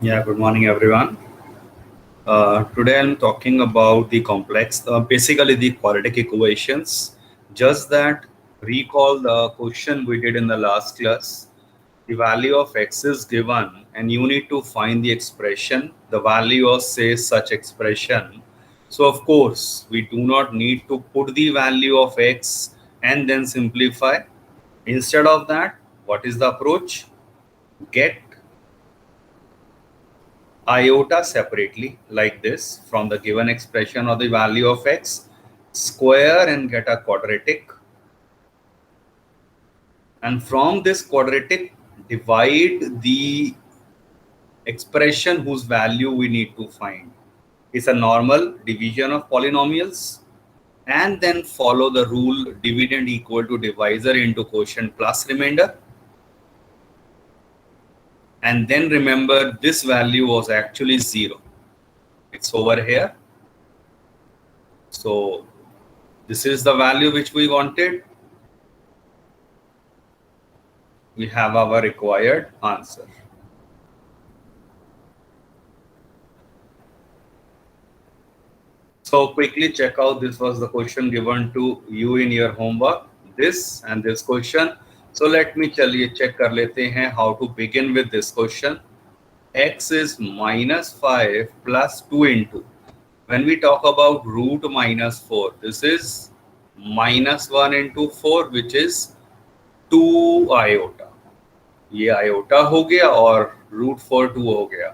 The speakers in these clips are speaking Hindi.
Yeah, good morning, everyone. Today I'm talking about the complex, basically the quadratic equations. Just that recall the question we did in the last class. The value of x is given, and you need to find the expression, the value of say such expression. So of course, we do not need to put the value of x and then simplify. Instead of that, what is the approach? Get iota separately like this from the given expression of the value of x, square and get a quadratic, and from this quadratic divide the expression whose value we need to find. It's a normal division of polynomials, and then follow the rule dividend equal to divisor into quotient plus remainder, and then remember this value was actually 0. It's over here. So this is the value which we wanted. We have our required answer. So quickly check out, this was the question given to you in your homework, this and this question. So let me चलिए check कर लेते हैं how to begin with this question. X is -5 plus 2 into, when we talk about root -4, this is -1 into 4 which is 2 iota. ये आयोटा हो गया और √4 2 हो गया,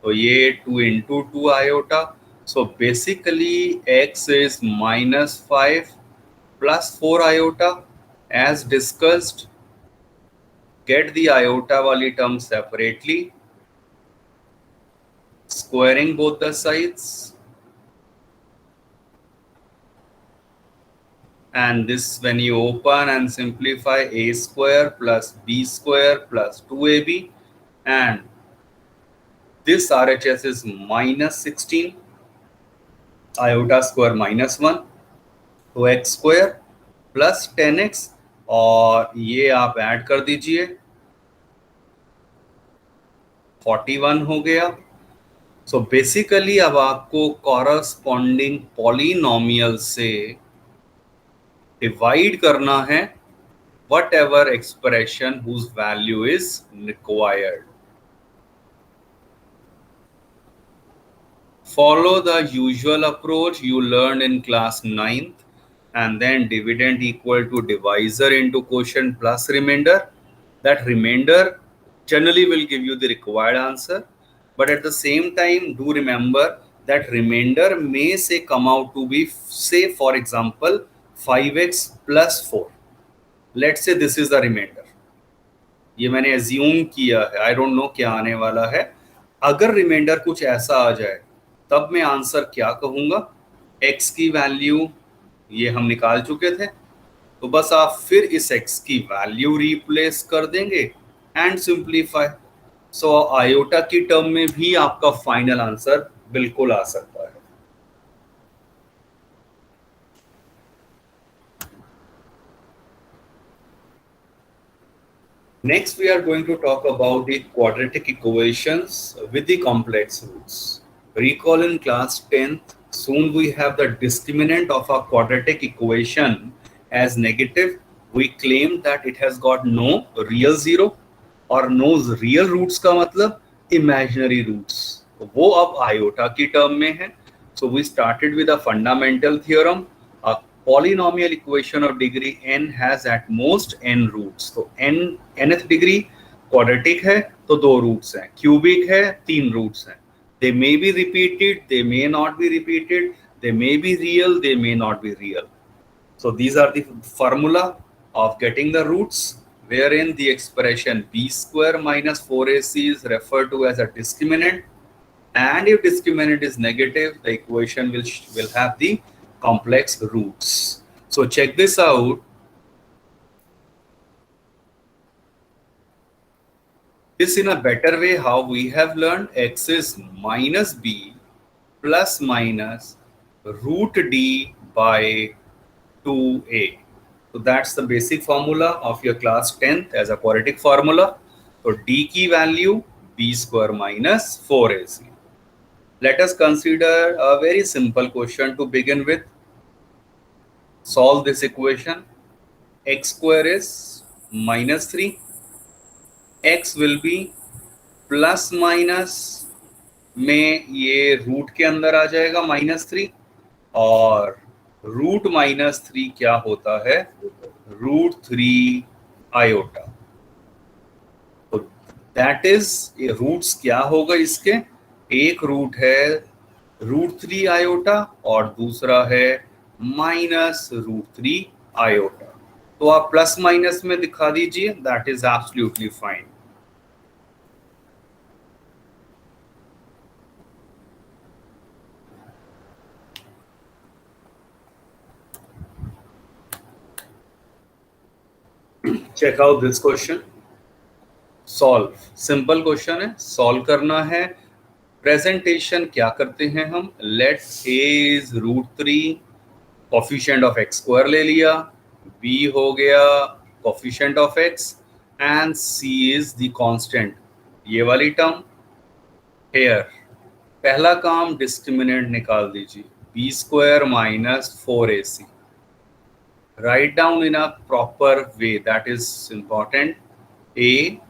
तो ये 2 into 2 iota. So basically x is -5 plus 4 iota. As discussed, get the iota wali term separately, squaring both the sides, and this when you open and simplify, a square plus b square plus 2ab, and this RHS is -16, iota square -1, तो एक्स स्क्वायर प्लस 10x, और ये आप ऐड कर दीजिए 41 हो गया. सो बेसिकली अब आपको कॉरस्पॉन्डिंग पॉलिनोमियल से डिवाइड करना है whatever expression whose value is required. Follow the usual approach you learned in class 9th, and then dividend equal to divisor into quotient plus remainder. That remainder generally will give you the required answer, but at the same time do remember that remainder may say come out to be, say for example, 5x plus 4. Let's say this is the remainder. ये मैंने assume किया है, I don't know क्या आने वाला है. अगर रिमाइंडर कुछ ऐसा आ जाए तब मैं आंसर क्या कहूंगा? x की वैल्यू ये हम निकाल चुके थे, तो बस आप फिर इस x की वैल्यू रिप्लेस कर देंगे एंड सिंप्लीफाई. सो आयोटा की टर्म में भी आपका फाइनल आंसर बिल्कुल आ सकता है. Next, we are going to talk about the quadratic equations with the complex roots. Recall in class 10th, soon we have the discriminant of a quadratic equation as negative. We claim that it has got no real zero और no real roots का मतलब imaginary roots. वो अब iota की term में है. So we started with a fundamental theorem. A polynomial equation of degree n has at most n roots. तो nth degree quadratic है तो 2 roots हैं, cubic है 3 roots हैं. They may be repeated, they may not be repeated, they may be real, they may not be real. So these are the formula of getting the roots, wherein the expression b square minus 4ac is referred to as a discriminant, and if discriminant is negative, the equation will have the complex roots. So check this out. This in a better way how we have learned, x is minus b plus minus root d by 2a. So that's the basic formula of your class 10th as a quadratic formula. So d की value b square minus 4ac. Let us consider a very simple question to begin with. Solve this equation. X square is minus 3. X will be plus minus में ये रूट के अंदर आ जाएगा -3, और रूट -3 क्या होता है? √3 आयोटा. तो दैट इज, ये रूट्स क्या होगा इसके? एक रूट है √3 आयोटा और दूसरा है -√3 आयोटा. तो आप प्लस माइनस में दिखा दीजिए, that is absolutely fine. Check out this question. Solve. Simple question है, सॉल्व करना है. प्रेजेंटेशन क्या करते हैं हम? Let a is √3, coefficient of x square ले लिया, b हो गया coefficient of x, and c is the constant, ये वाली टर्म. हेयर पहला काम डिस्क्रिमिनेंट निकाल दीजिए, b square minus 4ac. Write down in a proper way, that is important. A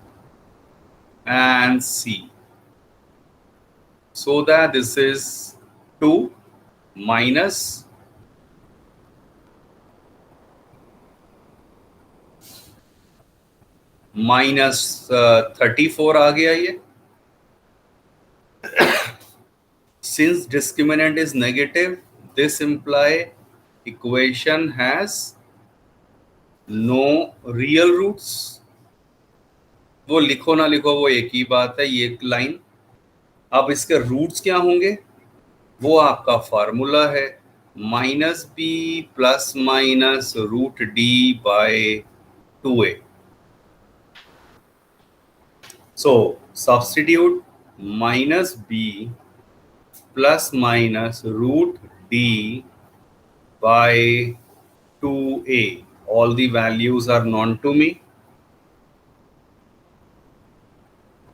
and C, so that this is 2 minus minus 34 आ गया ये. Since discriminant is negative, this imply equation has no real roots. वो लिखो ना लिखो वो एक ही बात है, ये एक लाइन. अब इसके रूट्स क्या होंगे? वो आपका फार्मूला है -b plus minus √d by 2a. सो substitute -b plus minus √d by 2a. All the values are known to me.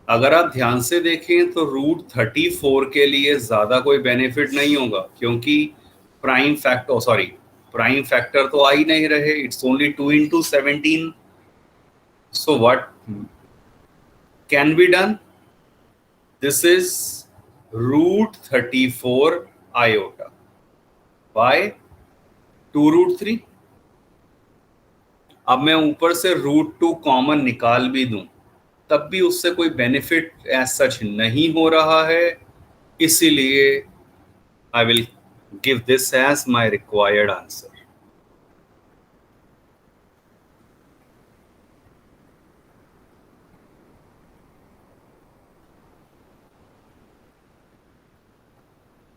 अगर आप ध्यान से देखें तो √34 के लिए ज्यादा कोई बेनिफिट नहीं होगा, क्योंकि प्राइम फैक्टर तो आ ही नहीं रहे. It's only 2 into 17. So what can be done? This is √34 iota by 2√3. अब मैं ऊपर से √2 कॉमन निकाल भी दूं, तब भी उससे कोई बेनिफिट एज सच नहीं हो रहा है. इसीलिए I will give this as my required answer.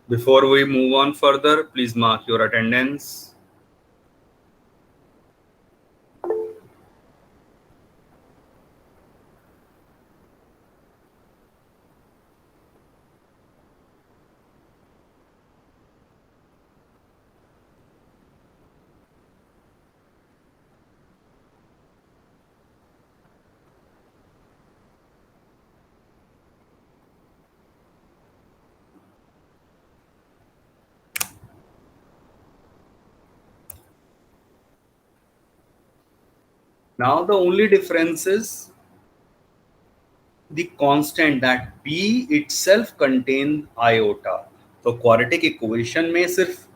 Before we move on further, please mark your attendance. Now the only difference is the constant that b itself contain iota. तो क्वाड्रेटिक इक्वेशन में सिर्फ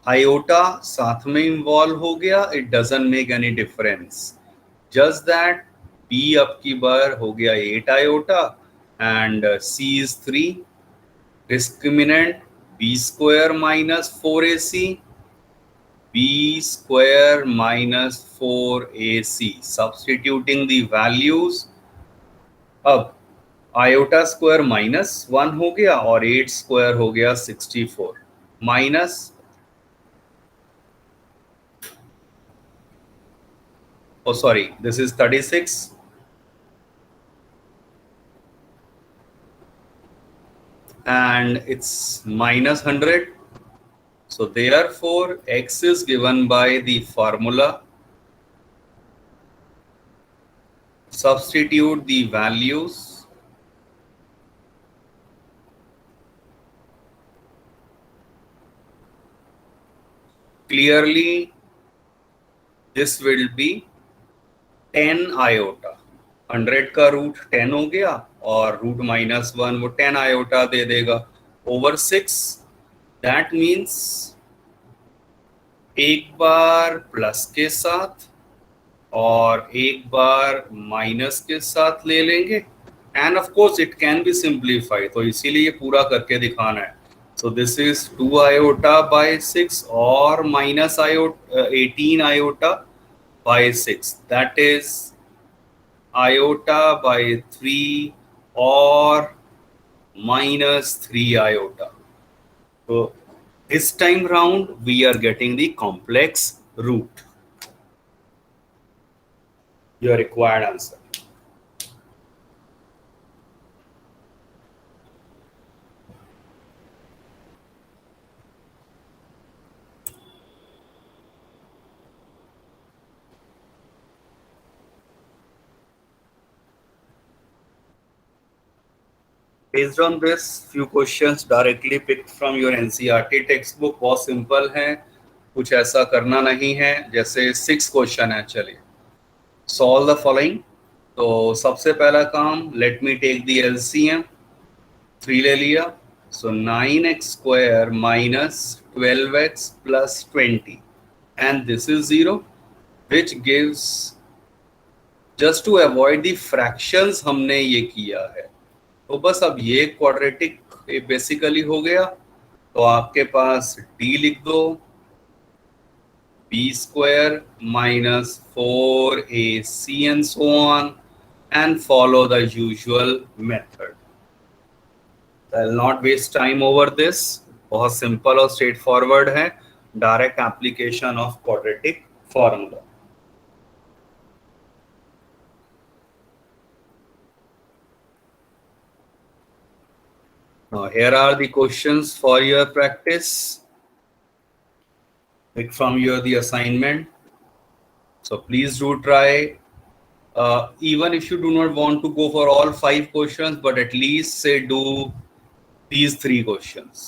आयोटा साथ में इन्वॉल्व हो गया. It doesn't make any difference. Just that b अब की बार हो गया 8 iota and c is 3. Discriminant b square minus 4ac, b square minus 4ac. Substituting the values, अब आयोटा स्क्वायर -1 हो गया और 8 स्क्वायर हो गया 64, minus this is 36, and it's -100. So therefore x is given by the formula. Substitute the values. clearly this will be 10 iota. 100 का रूट 10 हो गया और रूट -1 वो 10 iota दे देगा ओवर 6. दैट मीन्स एक बार प्लस के साथ और एक बार माइनस के साथ ले लेंगे. And of course it can be simplify, तो इसीलिए ये पूरा करके दिखाना है. So this is 2 iota by 6 और minus iota 18 iota by 6. That is iota by 3 or -3 iota. So this time round we are getting the complex root. Your required answer. Based on this, few questions directly picked from your NCERT textbook. बहुत सिंपल है, कुछ ऐसा करना नहीं है. जैसे 6 क्वेश्चन है, चलिए सॉल्व द फॉलोइंग. तो सबसे पहला काम, let me take the LCM. 3 ले लिया, so 9x square minus 12x plus 20, and this is 0, which gives, just to avoid the fractions हमने ये किया है. तो बस अब ये क्वाड्रेटिक बेसिकली हो गया. तो आपके पास d लिख दो, b square minus 4ac and so on, and follow the usual method. I'll not waste time over this. बहुत सिंपल और स्ट्रेट फॉरवर्ड है. Direct application of quadratic formula. Now here are the questions for your practice. Pick from your the assignment. So please do try. Even if you do not want to go for all 5 questions, but at least say do these 3 questions.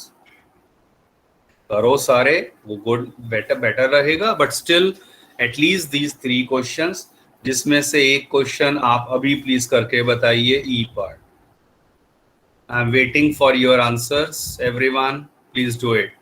करो सारे, वो गुड बेटर रहेगा. But still at least these 3 questions, जिसमें से एक क्वेश्चन आप अभी प्लीज करके बताइए E part. I am waiting for your answers. Everyone please do it.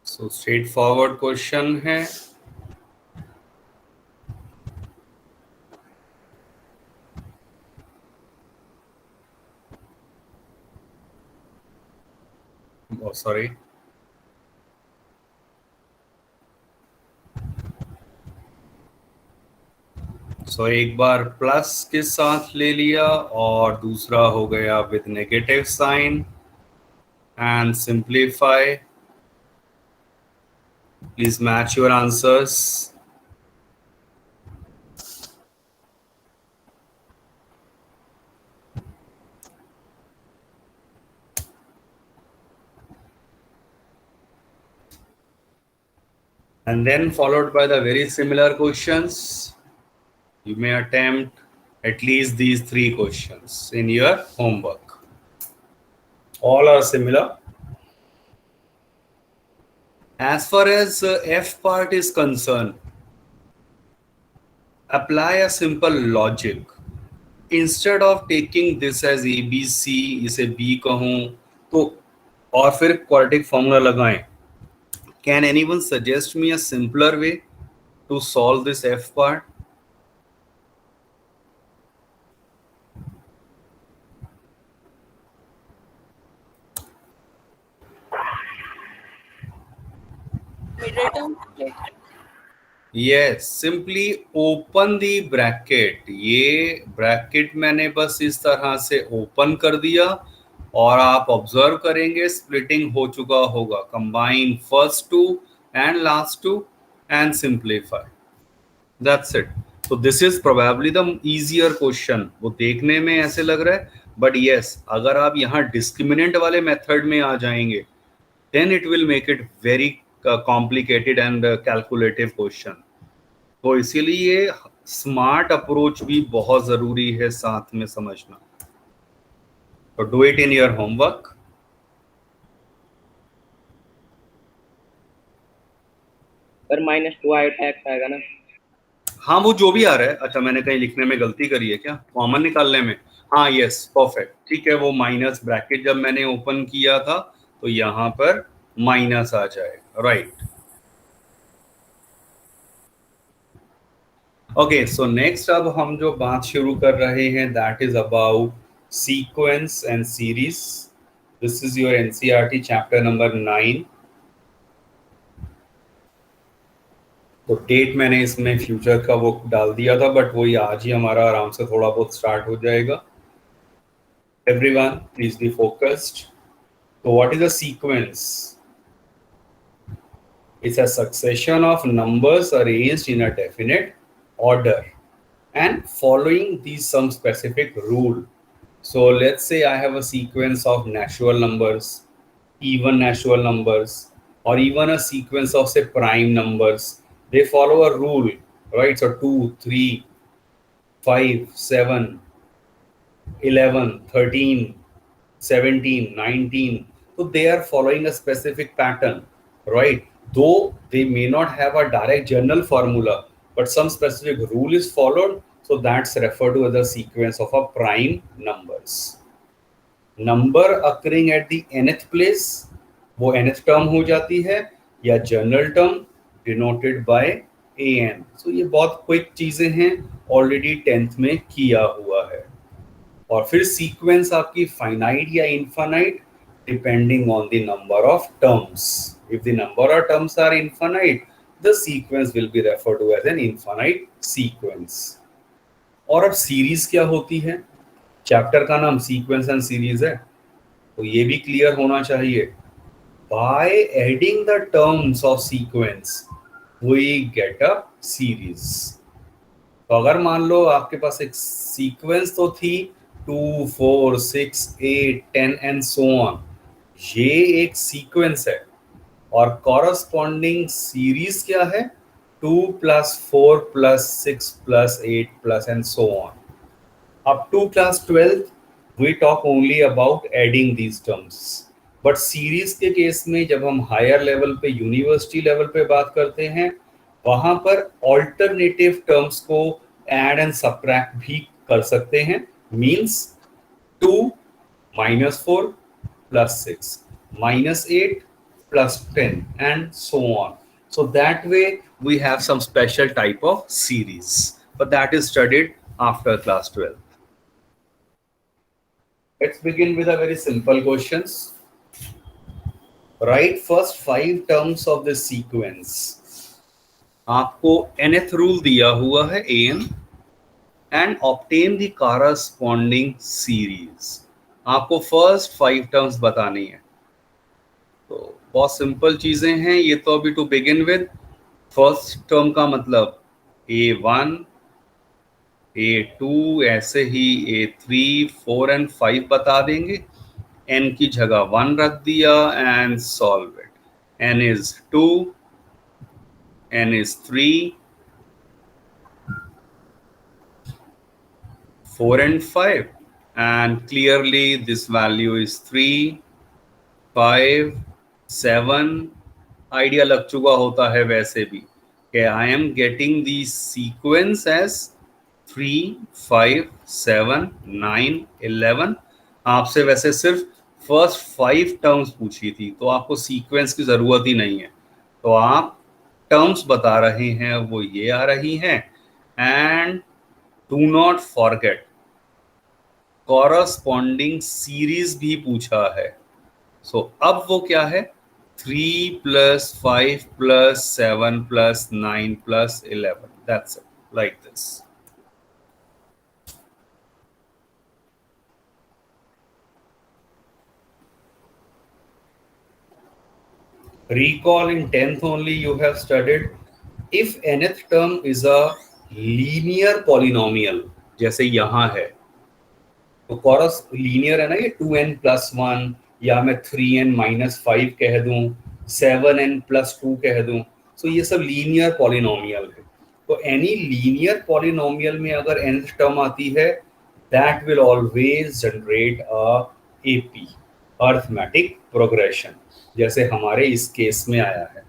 So straightforward question है. सॉरी, सो एक बार प्लस के साथ ले लिया और दूसरा हो गया with negative sign. And simplify. Please match your answers. And then followed by the very similar questions. You may attempt at least these 3 questions in your homework. All are similar. As far as F part is concerned, apply a simple logic. Instead of taking this as ABC, इसे B कहूँ तो और फिर quadratic formula लगाएं. Can anyone suggest me a simpler way to solve this F part? Middle term. Yes, simply open the bracket. ये bracket मैंने बस इस तरह से open कर दिया और आप ऑब्जर्व करेंगे स्प्लिटिंग हो चुका होगा. Combine first two and last two and simplify. That's it. तो this is probably the easier question. वो देखने में ऐसे लग रहा है, बट यस, अगर आप यहाँ डिस्क्रिमिनेंट वाले मेथड में आ जाएंगे then it will make it very complicated and calculative question. तो इसीलिए स्मार्ट अप्रोच भी बहुत जरूरी है साथ में समझना. तो do it in your homework. पर -2 टैक्स आएगा ना. हाँ, वो जो भी आ रहा है. अच्छा, मैंने कहीं लिखने में गलती करी है क्या कॉमन निकालने में? हाँ, यस, परफेक्ट, ठीक है. वो माइनस ब्रैकेट जब मैंने ओपन किया था तो यहाँ पर माइनस आ जाएगा. राइट. ओके, सो नेक्स्ट अब हम जो बात शुरू कर रहे हैं that is about sequence and series. This is your NCERT chapter number 9. तो डेट मैंने इसमें फ्यूचर का वो डाल दिया था, बट वही आज ही हमारा आराम से थोड़ा बहुत स्टार्ट हो जाएगा. Everyone please be focused. तो what is a sequence? It's a succession of numbers arranged in a definite order and following these some specific rule. So let's say I have a sequence of natural numbers, even natural numbers, or even a sequence of say prime numbers. They follow a rule, right? So 2, 3, 5, 7, 11, 13, 17, 19. So they are following a specific pattern, right? Though they may not have a direct general formula, but some specific rule is followed. So that's referred to as a sequence of a prime numbers. Number occurring at the nth place, वो nth term हो जाती है, या general term denoted by an. So ये बहुत क्विक चीजें हैं, ऑलरेडी 10th में किया हुआ है. और फिर सीक्वेंस आपकी फाइनाइट या infinite depending on the number of terms. If the number of terms are infinite, the sequence will be referred to as an infinite sequence. और अब सीरीज क्या होती है? चैप्टर का नाम सीक्वेंस एंड सीरीज है, तो ये भी क्लियर होना चाहिए. By adding the terms of sequence, we get a series. तो अगर मान लो आपके पास एक सीक्वेंस तो थी 2, 4, 6, 8, 10 एंड सो ऑन. ये एक सीक्वेंस है और कॉरस्पॉन्डिंग सीरीज क्या है? 2 + 4 + 6 + 8 + and so on. Up to class 12th, we talk only about adding these terms. But series के केस में जब हम हायर लेवल पे, यूनिवर्सिटी लेवल पे बात करते हैं, वहां पर ऑल्टरनेटिव टर्म्स को ऐड एंड सबट्रैक्ट भी कर सकते हैं. Means 2 - 4 + 6 - 8 + 10 and so on. So that way we have some special type of series, but that is studied after class 12. Let's begin with a very simple questions. Write first 5 terms of the sequence. आपको nth रूल दिया हुआ है an and obtain the corresponding series. आपको फर्स्ट 5 टर्म्स बतानी है. तो बहुत सिंपल चीजें हैं ये तो. अभी to begin with, first term का मतलब A1, A2, ऐसे ही A3, 4 and 5 बता देंगे. n की जगह 1 रख दिया and solve it. n is 2, n is 3, 4 and 5, and clearly this value is 3, 5, 7. Idea लग चुका होता है वैसे भी कि I am getting the sequence as 3, 5, 7, 9, 11. आपसे वैसे सिर्फ फर्स्ट 5 टर्म्स पूछी थी, तो आपको सीक्वेंस की जरूरत ही नहीं है, तो आप टर्म्स बता रहे हैं वो ये आ रही हैं. And do not forget corresponding series भी पूछा है. सो अब वो क्या है, 3 plus 5 plus 7 plus 9 plus 11. That's it, like this. Recall in 10th only you have studied if nth term is a linear polynomial, जैसे यहाँ है, तो कॉरस लीनियर है ना, ये 2n+1, या मैं 3n-5 कह दूं, 7n+2 कह दूं, तो ये सब लीनियर पॉलिनोमियल है. तो एनी लीनियर पॉलिनोमियल में अगर nth टर्म आती है, that will always generate a AP, arithmetic progression, जैसे हमारे इस केस में आया है.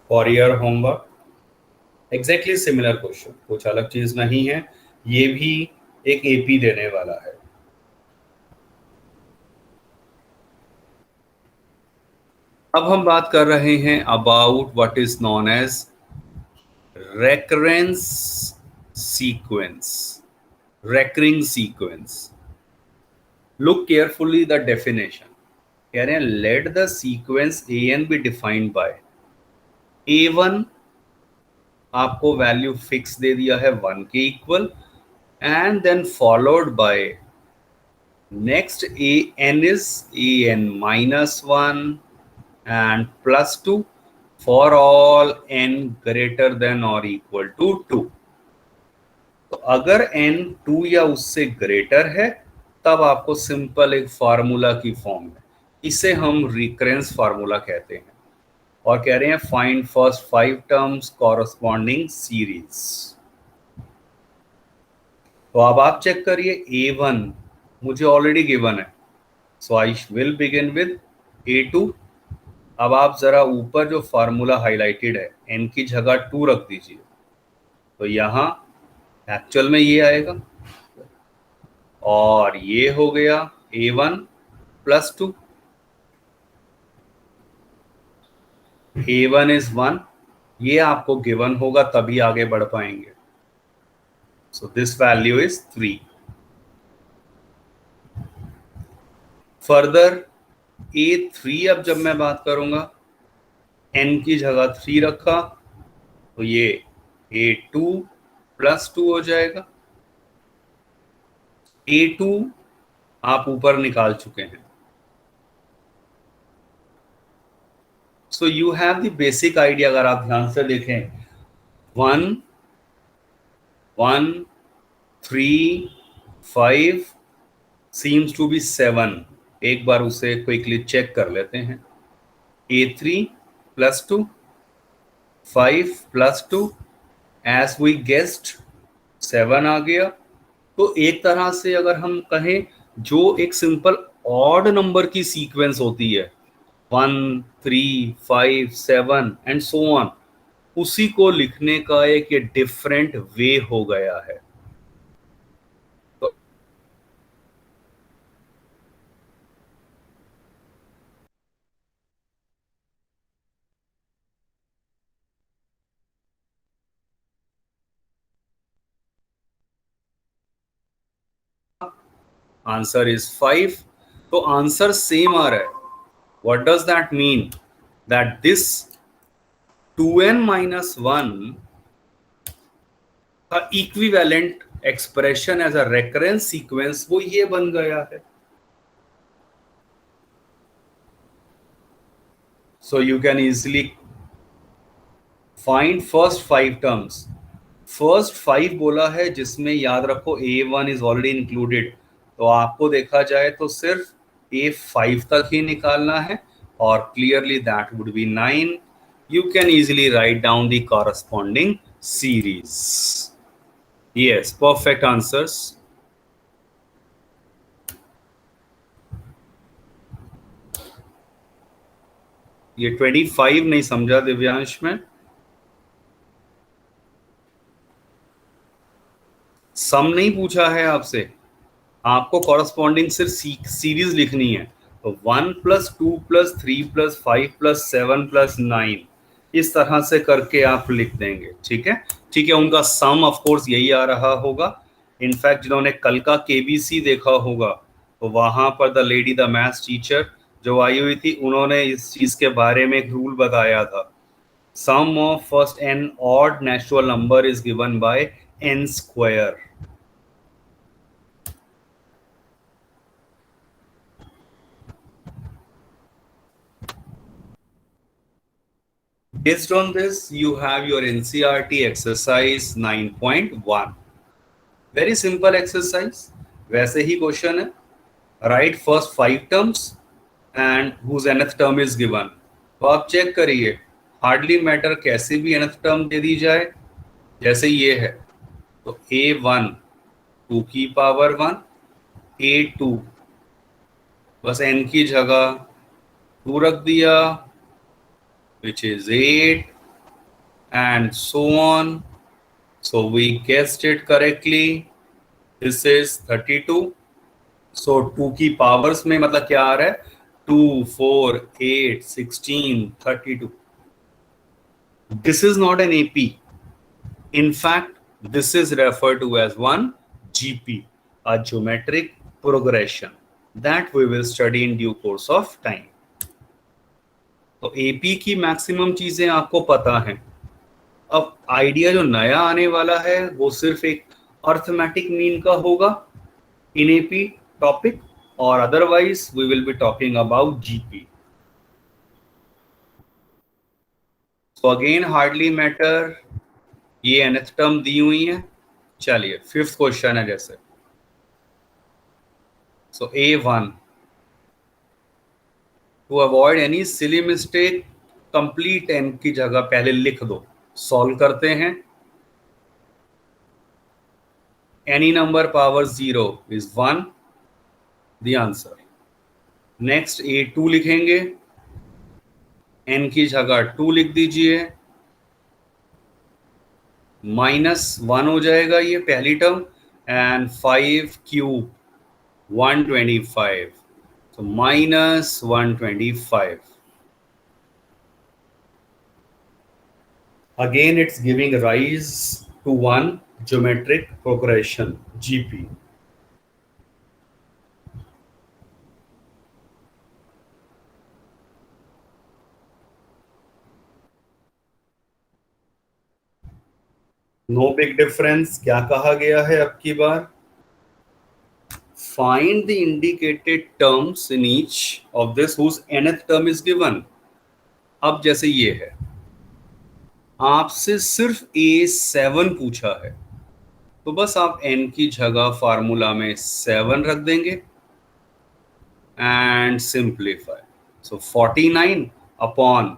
For your homework exactly similar question, कुछ अलग चीज नहीं है, ये भी एक एपी देने वाला है. अब हम बात कर रहे हैं about what is known as recurrence sequence, recurring sequence. Look carefully the definition. कह रहे हैं let the sequence a n be defined by A1, आपको वैल्यू फिक्स दे दिया है 1 के equal, and then followed by next an is an-1 and +2 for all n greater than or equal to 2. तो अगर n 2 या उससे ग्रेटर है तब आपको सिंपल एक फार्मूला की फॉर्म है, इसे हम रिकरेंस फार्मूला कहते हैं. और कह रहे हैं find first 5 terms corresponding series. तो अब आप चेक करिए, A1 मुझे ऑलरेडी गिवन है, so I will begin with A2. अब आप जरा ऊपर जो फार्मूला हाईलाइटेड है, n की जगह 2 रख दीजिए, तो यहां एक्चुअल में ये आएगा, और ये हो गया A1 + 2. A1 is 1, ये आपको गिवन होगा तभी आगे बढ़ पाएंगे. So this value is 3. Further A3, अब जब मैं बात करूंगा, n की जगह 3 रखा, तो ये A2 + 2 हो जाएगा. A2 आप ऊपर निकाल चुके हैं. So you have the basic idea. अगर आप ध्यान से देखें, 1, 1, 3, 5 seems to be 7. एक बार उसे क्विकली चेक कर लेते हैं. A3 + 2, 5 + 2, as we guessed 7 आ गया. तो एक तरह से अगर हम कहें, जो एक सिंपल ऑड नंबर की सीक्वेंस होती है, 1, 3, 5, 7 एंड सो ऑन, उसी को लिखने का एक ये डिफरेंट वे हो गया है. तो आंसर इज 5. तो आंसर सेम आ रहा है. What does that mean? That this 2n-1 का equivalent expression as a recurrence sequence वो ये बन गया है. So you can easily find first 5 terms. First 5 बोला है जिसमें याद रखो A1 इज ऑलरेडी इंक्लूडेड, तो आपको देखा जाए तो सिर्फ A5 तक ही निकालना है और clearly that would be 9. You can easily write down the corresponding series. Yes, perfect answers. ये 25 नहीं समझा दिव्यांश में. सम नहीं पूछा है आपसे, आपको कॉरस्पॉन्डिंग सिर्फ सीरीज लिखनी है. तो 1 + 2 + 3 + 5 + 7 + 9 इस तरह से करके आप लिख देंगे. ठीक है, ठीक है. उनका सम ऑफ कोर्स यही आ रहा होगा. इनफैक्ट जिन्होंने कल का केबीसी देखा होगा तो वहां पर the lady the maths teacher जो आई हुई थी उन्होंने इस चीज के बारे में एक रूल बताया था. Sum of first n odd natural number is given by n². Based on this, you have your NCERT exercise 9.1. Very simple exercise. वैसे ही क्वेश्चन है. Write first 5 terms and whose nth term is given. तो आप चेक करिए, हार्डली मैटर कैसे भी nth term दे दी जाए. जैसे ये है तो A1 2 की पावर 1, A2 बस n की जगह 2 रख दिया, which is 8, and so on. So we guessed it correctly. This is 32. So 2 की पावर्स में मतलब क्या आ रहा है? 2, 4, 8, 16, 32. This is not an AP. In fact, this is referred to as one GP, a geometric progression, that we will study in due course of time. तो AP की मैक्सिमम चीजें आपको पता हैं. अब आइडिया जो नया आने वाला है वो सिर्फ एक अर्थमेटिक मीन का होगा इन एपी टॉपिक, और otherwise we will be talking about GP. So again hardly matter, ये nth टर्म दी हुई है. चलिए 5th क्वेश्चन है जैसे. So A1, to avoid any silly mistake complete n की जगह पहले लिख दो. सॉल्व करते हैं. Any number power 0 is 1, the answer. Next A2 लिखेंगे, n की जगह 2 लिख दीजिए, -1 हो जाएगा ये पहली term, and 5 cube 125, so -125. Again it's giving rise to one geometric progression, GP. No big difference. क्या कहा गया है अब की बार? Find the indicated terms in each of this whose nth term is given. अब जैसे ये है, आपसे सिर्फ A7 पूछा है, तो बस आप n की जगह फार्मूला में 7 रख देंगे एंड सिंप्लीफाई. सो 49 अपॉन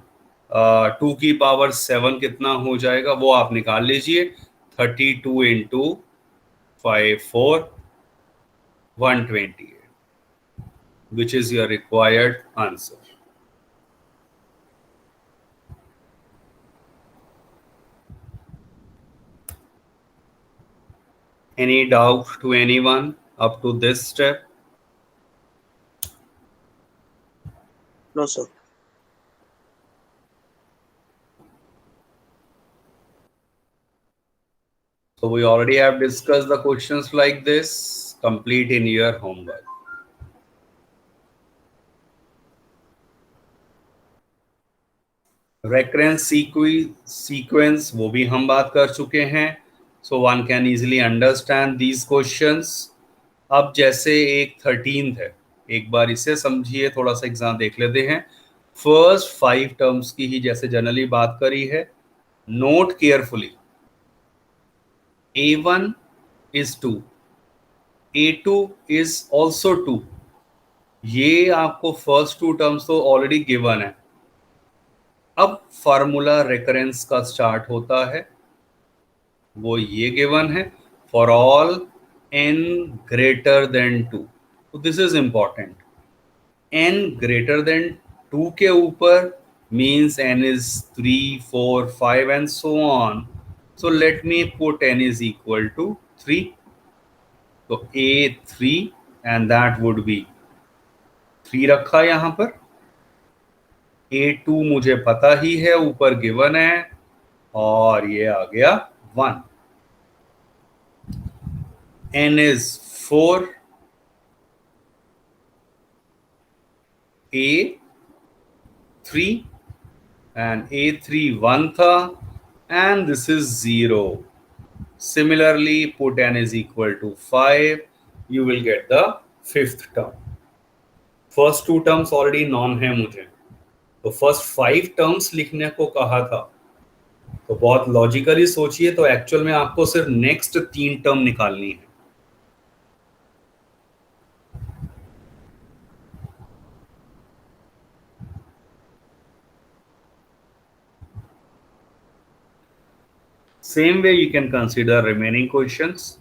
2 की पावर 7 कितना हो जाएगा वो आप निकाल लीजिए. 32 into 5, 4, 128, which is your required answer. Any doubt to anyone up to this step? No, sir. So we already have discussed the questions like this. Complete in your homework. Recurrence sequence वो भी हम बात कर चुके हैं. So one can easily understand these questions. अब जैसे एक 13th है, एक बार इसे समझिए, थोड़ा सा एग्जाम देख लेते हैं. फर्स्ट 5 टर्म्स की ही जैसे जनरली बात करी है. Note carefully, A1 is 2, A2 is also 2, ये आपको फर्स्ट टू टर्म्स तो ऑलरेडी गिवन है। अब फार्मूला रेकरेंस का स्टार्ट होता है, वो ये गिवन है, for all n greater than 2। तो this is important, n greater than 2 के ऊपर means n is 3, 4, 5 and so on. So let me put n is equal to 3. तो a3 and that would be 3 रखा यहां पर। a2 मुझे पता ही है, ऊपर गिवन है, और ये आ गया 1। n is 4, a3 and a3 1 था, and this is 0. Similarly, put n is equal to 5, you will get the fifth term. First two terms already known है मुझे, तो first 5 terms लिखने को कहा था, तो बहुत लॉजिकली सोचिए, तो एक्चुअल में आपको सिर्फ नेक्स्ट 3 टर्म निकालनी है। Same way you can consider remaining questions.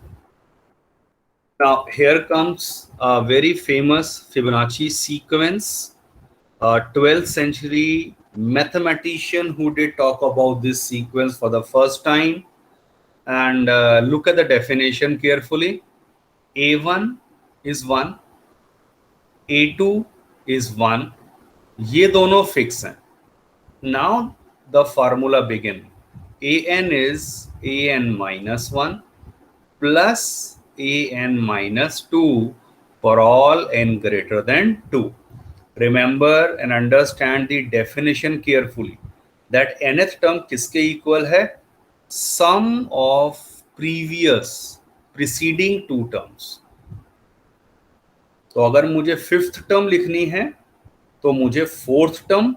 Now here comes a very famous Fibonacci sequence. A 12th century mathematician who did talk about this sequence for the first time. And look at the definition carefully. A1 is 1, A2 is 1. ये दोनों fix हैं. Now the formula begin. an is an minus 1 plus an minus 2 for all n greater than 2. Remember and understand the definition carefully, that nth term किसके equal है? Sum of preceding 2 terms. तो अगर मुझे फिफ्थ टर्म लिखनी है तो मुझे fourth term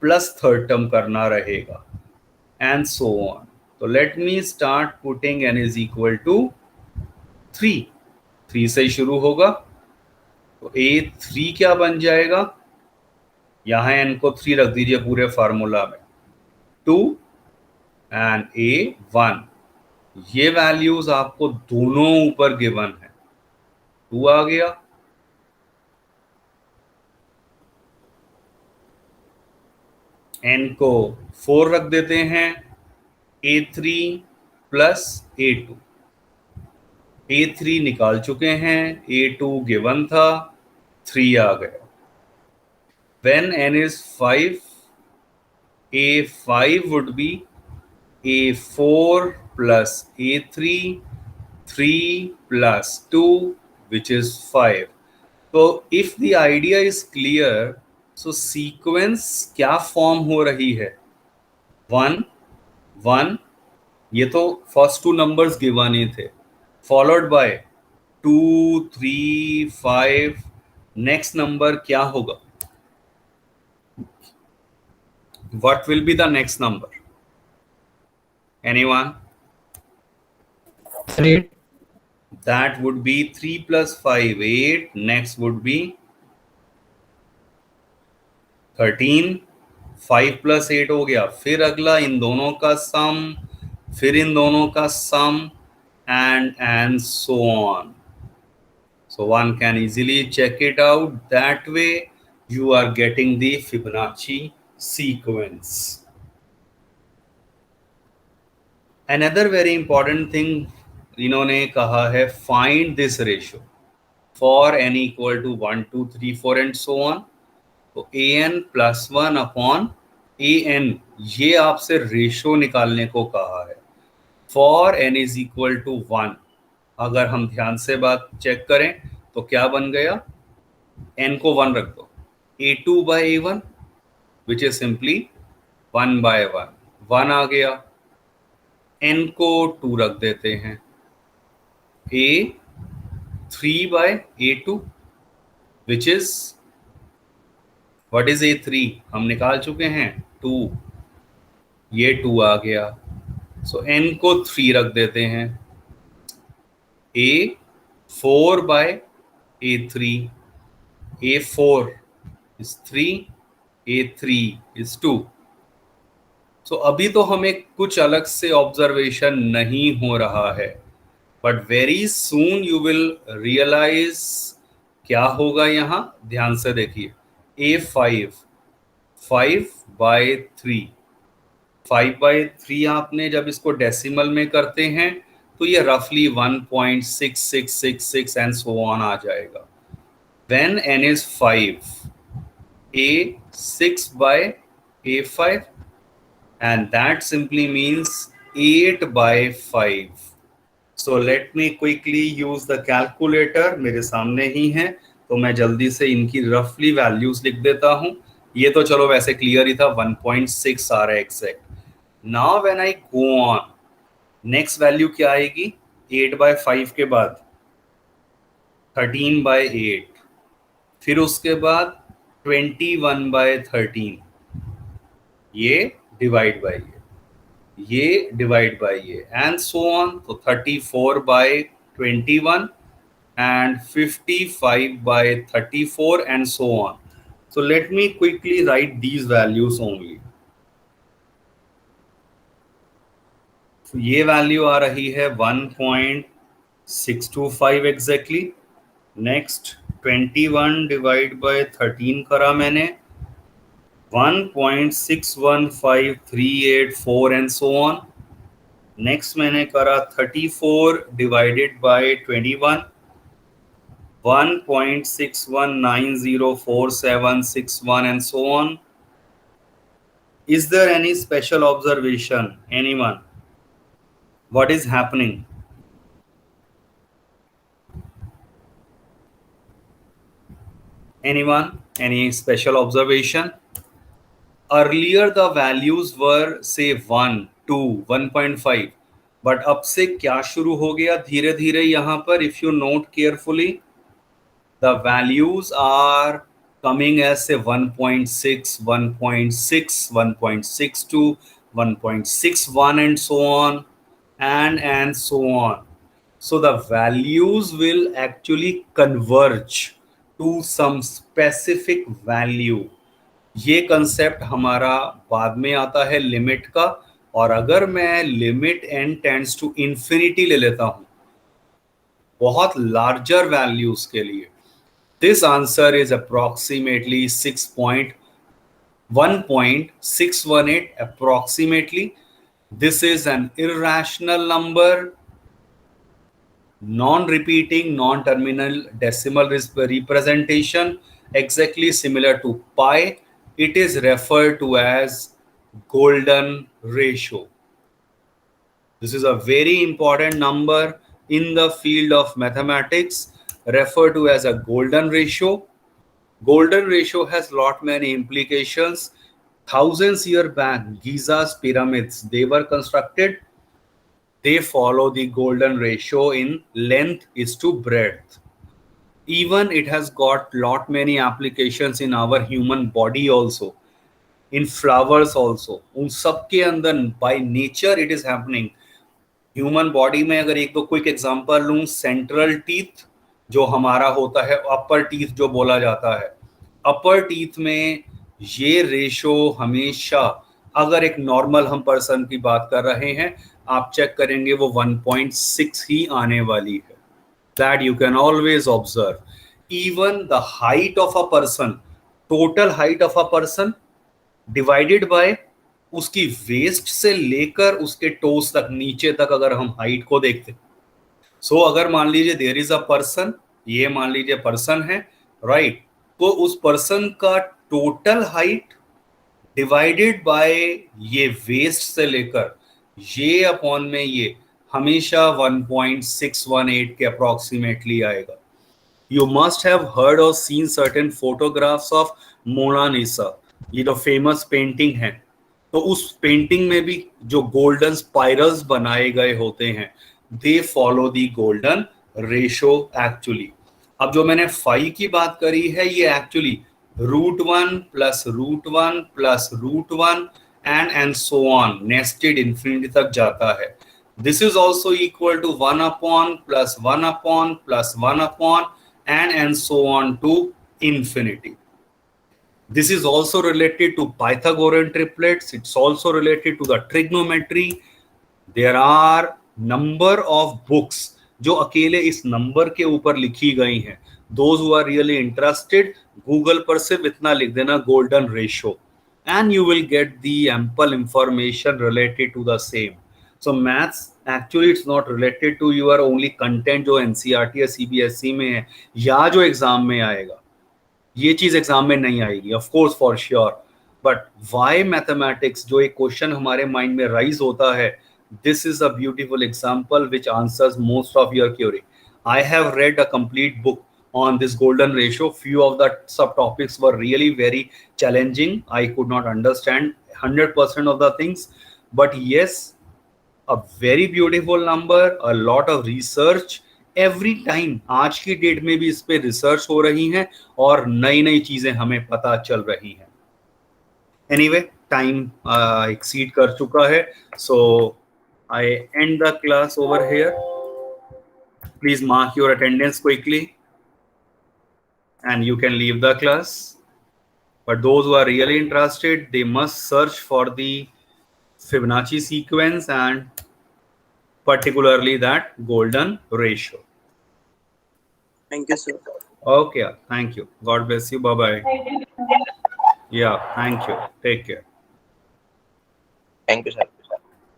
plus third term करना रहेगा, and so on. तो let me start putting n is equal to 3. 3 से शुरू होगा, तो a3 क्या बन जाएगा? यहां n को 3 रख दीजिए पूरे फार्मूला में, 2 and a1। ये वैल्यूज आपको दोनों ऊपर गिवन है, 2 आ गया, n को 4 रख देते हैं, a3 प्लस a2। a3 निकाल चुके हैं, a2 गिवन था, 3 आ गया। When n is 5, a5 would be a4 plus a3, 3 plus 2, which is 5. So if the idea is clear, so sequence क्या फॉर्म हो रही है? 1 1, ये तो फर्स्ट 2 नंबर्स गिवन ही थे, फॉलोड बाय 2 3 5। नेक्स्ट नंबर क्या होगा? What will be the next number? Anyone? 3. That would be 3 plus 5, 8. Next would be 13. 5 plus 8 हो गया, फिर अगला इन दोनों का सम, फिर इन दोनों का सम, and so on. So one can easily check it out. That way you are getting the Fibonacci sequence. Another very important thing इन्होंने कहा है, find this ratio for n equal to 1 2 3 4 and so on. तो an plus 1 upon an, ये आपसे रेशो निकालने को कहा है for n is equal to 1। अगर हम ध्यान से बात चेक करें तो क्या बन गया? n को 1 रख दो, a2 by a1 which is simply 1 by 1, 1 आ गया। n को 2 रख देते हैं, a3 by a2 which is, what is a3? हम निकाल चुके हैं, 2, ये 2 आ गया। सो n को 3 रख देते हैं, a4 by a3 A4 is 3, A3 is 2. So अभी तो हमें कुछ अलग से ऑब्जर्वेशन नहीं हो रहा है, but very soon you will realize क्या होगा यहाँ. ध्यान से देखिए, A5 5/3, 5/3 आपने जब इसको डेसिमल में करते हैं तो ये रफली 1.6666 एंड सो ऑन आ जाएगा. When n is 5, A 6/A5, and that simply means 8/5. So let me quickly use the calculator. मेरे सामने ही है तो मैं जल्दी से इनकी रफली वैल्यूज लिख देता हूं. ये तो चलो वैसे क्लियर ही था, 1.6 आ रहा है exact. Now when I go on, next value क्या आएगी 8/5 के बाद 13/8, फिर उसके बाद 21/13, ये डिवाइड बाय ये डिवाइड बाय ये एंड सो ऑन. तो 34/21 and 55/34 and so on. So let me quickly write these values only. So ये वैल्यू आ रही है 1.625 exactly. Next 21 डिवाइड बाय 13 करा मैंने, 1.615384 and so on. नेक्स्ट मैंने करा 34 divided by 21, 1.61904761 and so on. Is there any special observation? Anyone? What is happening? Anyone? Any special observation? Earlier the values were say 1, 2, 1.5, but अब से क्या शुरू हो गया धीरे धीरे यहाँ पर. If you note carefully, the values are coming as say 1.6, 1.6, 1.62, 1.61 and so on and so on. So the values will actually converge to some specific value. ये कंसेप्ट हमारा बाद में आता है लिमिट का. और अगर मैं limit n tends to infinity ले लेता हूं बहुत लार्जर वैल्यूज के लिए, this answer is approximately 1.618 approximately. This is an irrational number, non-repeating, non-terminal decimal representation, exactly similar to pi. It is referred to as golden ratio. This is a very important number in the field of mathematics, referred to as a golden ratio. Golden ratio has lot many implications. Thousands years back, Giza's pyramids, they were constructed. They follow the golden ratio in length is to breadth. Even it has got lot many applications in our human body also, in flowers also. उन सब के अंदर by nature it is happening. Human body में अगर एक दो क्विक एग्जांपल लूं, सेंट्रल टीथ जो हमारा होता है, अपर टीथ जो बोला जाता है, अपर टीथ में ये रेशो हमेशा, अगर एक नॉर्मल हम पर्सन की बात कर रहे हैं, आप चेक करेंगे वो 1.6 ही आने वाली है. That you can always observe. Even the height of a person, total height of a person divided by उसकी वेस्ट से लेकर उसके टोस तक, नीचे तक अगर हम हाइट को देखते, सो अगर मान लीजिए देयर इज अ पर्सन, ये मान लीजिए पर्सन है, राइट, तो उस पर्सन का टोटल हाइट डिवाइडेड बाय ये वेस्ट से लेकर ये अपॉन में ये हमेशा 1.618 के अप्रोक्सीमेटली आएगा. यू मस्ट हैव हर्ड और seen certain photographs of Mona Lisa, ये जो फेमस पेंटिंग है, तो उस पेंटिंग में भी जो गोल्डन स्पाइरल्स बनाए गए होते हैं, they follow the golden ratio actually. अब जो मैंने फाई की बात करी है, ये actually √1 plus √1 plus √1 and so on, nested infinity तक जाता है. This is also equal to 1 upon plus 1 upon plus 1 upon and so on to infinity. This is also related to Pythagorean triplets. It's also related to the trigonometry. There are number of books जो अकेले इस नंबर के ऊपर लिखी गई हैं. Those who are really interested, Google पर सिर्फ इतना लिख देना golden ratio, and you will get the ample information related to the same. So maths actually it's not related to your only content जो NCERT या CBSE में है या जो एग्जाम में आएगा. ये चीज एग्जाम में नहीं आएगी, of course for sure. But why mathematics जो एक क्वेश्चन हमारे माइंड में राइज होता है, this is a beautiful example which answers most of your query. I have read a complete book on this golden ratio. Few of the subtopics were really very challenging. I could not understand 100% of the things, but yes, a very beautiful number, a lot of research. Every time आज की डेट में भी इस पे रिसर्च हो रही है और नई नई चीजें हमें पता चल रही हैं. एनीवे, टाइम एक्सीड कर चुका है, so I end the class over here. Please mark your attendance quickly and you can leave the class. But those who are really interested, they must search for the Fibonacci sequence and particularly that golden ratio. Thank you, sir. Okay, thank you. God bless you. Bye bye. Yeah, thank you. Take care. Thank you, sir.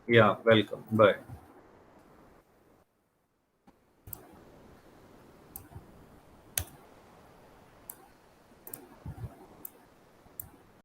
Yeah, welcome. Bye.